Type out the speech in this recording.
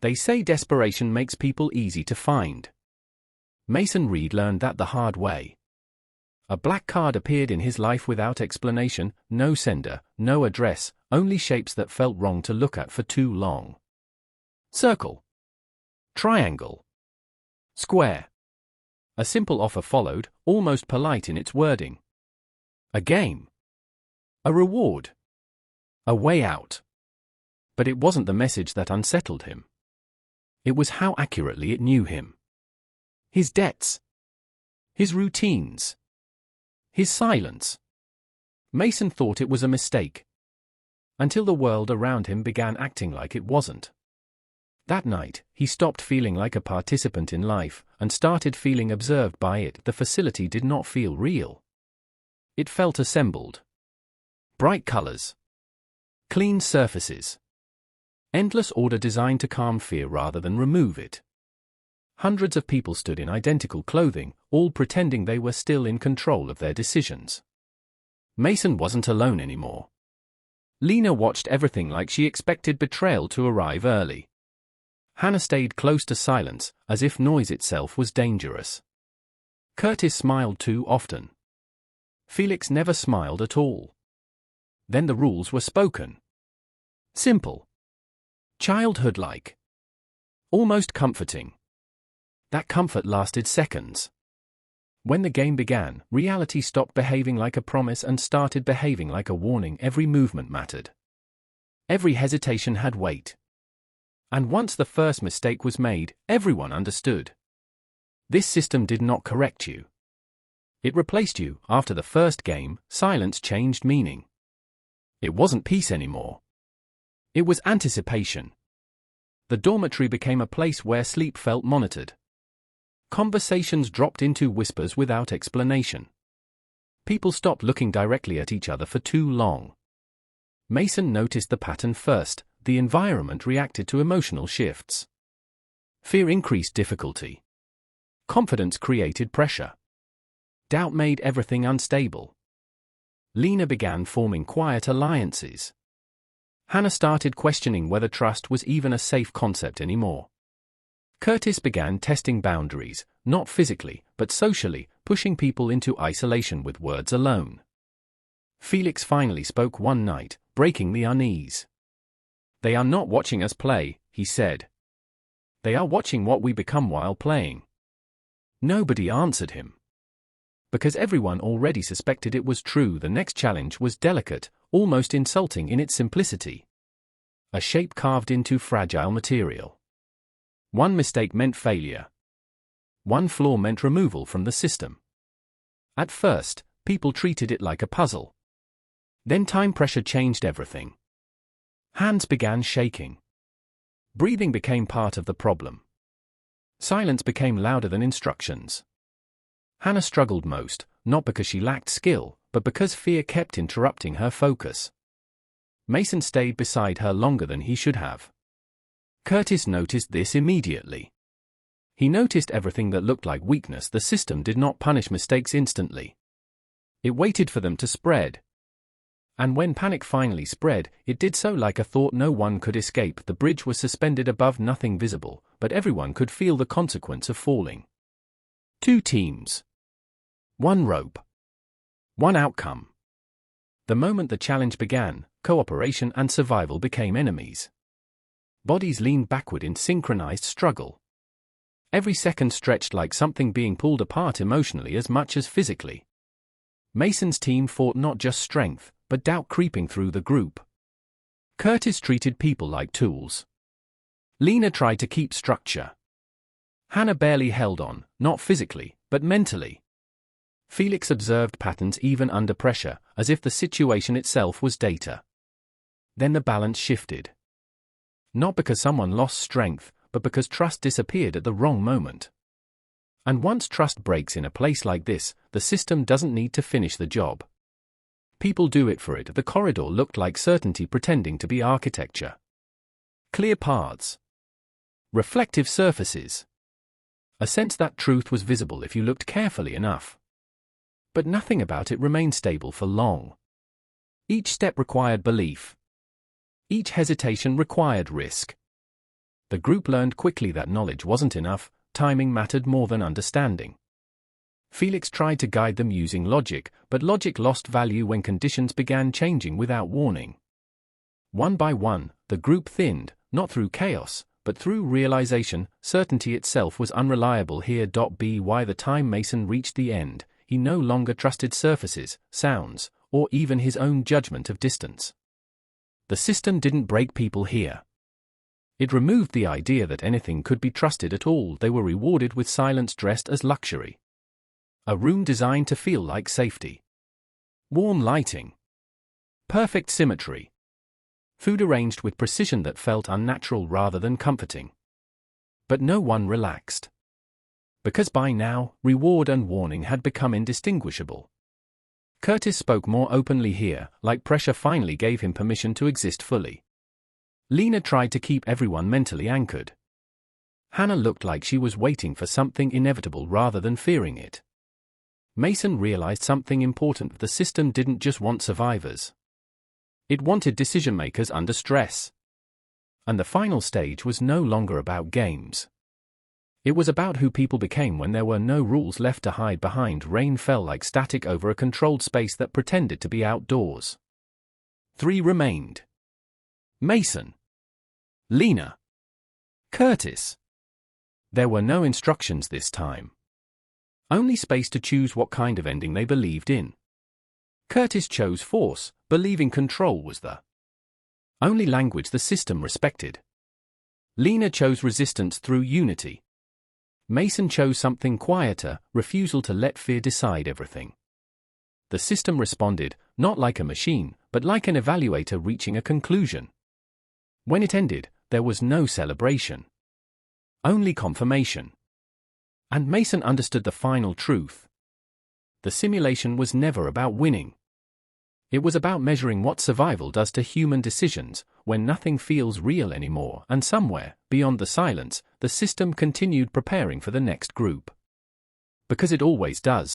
They say desperation makes people easy to find. Mason Reed learned that the hard way. A black card appeared in his life without explanation, no sender, no address, only shapes that felt wrong to look at for too long. Circle. Triangle. Square. A simple offer followed, almost polite in its wording. A game. A reward. A way out. But it wasn't the message that unsettled him. It was how accurately it knew him. His debts. His routines. His silence. Mason thought it was a mistake. Until the world around him began acting like it wasn't. That night, he stopped feeling like a participant in life, and started feeling observed by it. The facility did not feel real. It felt assembled. Bright colors. Clean surfaces. Endless order designed to calm fear rather than remove it. Hundreds of people stood in identical clothing, all pretending they were still in control of their decisions. Mason wasn't alone anymore. Lena watched everything like she expected betrayal to arrive early. Hannah stayed close to silence, as if noise itself was dangerous. Curtis smiled too often. Felix never smiled at all. Then the rules were spoken. Simple. Childhood-like. Almost comforting. That comfort lasted seconds. When the game began, reality stopped behaving like a promise and started behaving like a warning. Every movement mattered. Every hesitation had weight. And once the first mistake was made, everyone understood. This system did not correct you. It replaced you. After the first game, silence changed meaning. It wasn't peace anymore. It was anticipation. The dormitory became a place where sleep felt monitored. Conversations dropped into whispers without explanation. People stopped looking directly at each other for too long. Mason noticed the pattern first. The environment reacted to emotional shifts. Fear increased difficulty. Confidence created pressure. Doubt made everything unstable. Lena began forming quiet alliances. Hannah started questioning whether trust was even a safe concept anymore. Curtis began testing boundaries, not physically, but socially, pushing people into isolation with words alone. Felix finally spoke one night, breaking the unease. "They are not watching us play," he said. "They are watching what we become while playing." Nobody answered him. Because everyone already suspected it was true. The next challenge was delicate, almost insulting in its simplicity. A shape carved into fragile material. One mistake meant failure. One flaw meant removal from the system. At first, people treated it like a puzzle. Then time pressure changed everything. Hands began shaking. Breathing became part of the problem. Silence became louder than instructions. Hannah struggled most, not because she lacked skill, but because fear kept interrupting her focus. Mason stayed beside her longer than he should have. Curtis noticed this immediately. He noticed everything that looked like weakness. The system did not punish mistakes instantly. It waited for them to spread. And when panic finally spread, it did so like a thought no one could escape. The bridge was suspended above, nothing visible, but everyone could feel the consequence of falling. Two teams. One rope. One outcome. The moment the challenge began, cooperation and survival became enemies. Bodies leaned backward in synchronized struggle. Every second stretched like something being pulled apart emotionally as much as physically. Mason's team fought not just strength, but doubt creeping through the group. Curtis treated people like tools. Lena tried to keep structure. Hannah barely held on, not physically, but mentally. Felix observed patterns even under pressure, as if the situation itself was data. Then the balance shifted. Not because someone lost strength, but because trust disappeared at the wrong moment. And once trust breaks in a place like this, the system doesn't need to finish the job. People do it for it. The corridor looked like certainty pretending to be architecture. Clear paths. Reflective surfaces. A sense that truth was visible if you looked carefully enough. But nothing about it remained stable for long. Each step required belief. Each hesitation required risk. The group learned quickly that knowledge wasn't enough, timing mattered more than understanding. Felix tried to guide them using logic, but logic lost value when conditions began changing without warning. One by one, the group thinned, not through chaos, but through realization. Certainty itself was unreliable here. By the time Mason reached the end, he no longer trusted surfaces, sounds, or even his own judgment of distance. The system didn't break people here. It removed the idea that anything could be trusted at all. They were rewarded with silence dressed as luxury. A room designed to feel like safety. Warm lighting. Perfect symmetry. Food arranged with precision that felt unnatural rather than comforting. But no one relaxed. Because by now, reward and warning had become indistinguishable. Curtis spoke more openly here, like pressure finally gave him permission to exist fully. Lena tried to keep everyone mentally anchored. Hannah looked like she was waiting for something inevitable rather than fearing it. Mason realized something important: the system didn't just want survivors. It wanted decision-makers under stress. And the final stage was no longer about games. It was about who people became when there were no rules left to hide behind. Rain fell like static over a controlled space that pretended to be outdoors. 3 remained. Mason. Lena. Curtis. There were no instructions this time. Only space to choose what kind of ending they believed in. Curtis chose force, believing control was the only language the system respected. Lena chose resistance through unity. Mason chose something quieter, refusal to let fear decide everything. The system responded, not like a machine, but like an evaluator reaching a conclusion. When it ended, there was no celebration. Only confirmation. And Mason understood the final truth. The simulation was never about winning. It was about measuring what survival does to human decisions, when nothing feels real anymore. And somewhere, beyond the silence, the system continued preparing for the next group. Because it always does.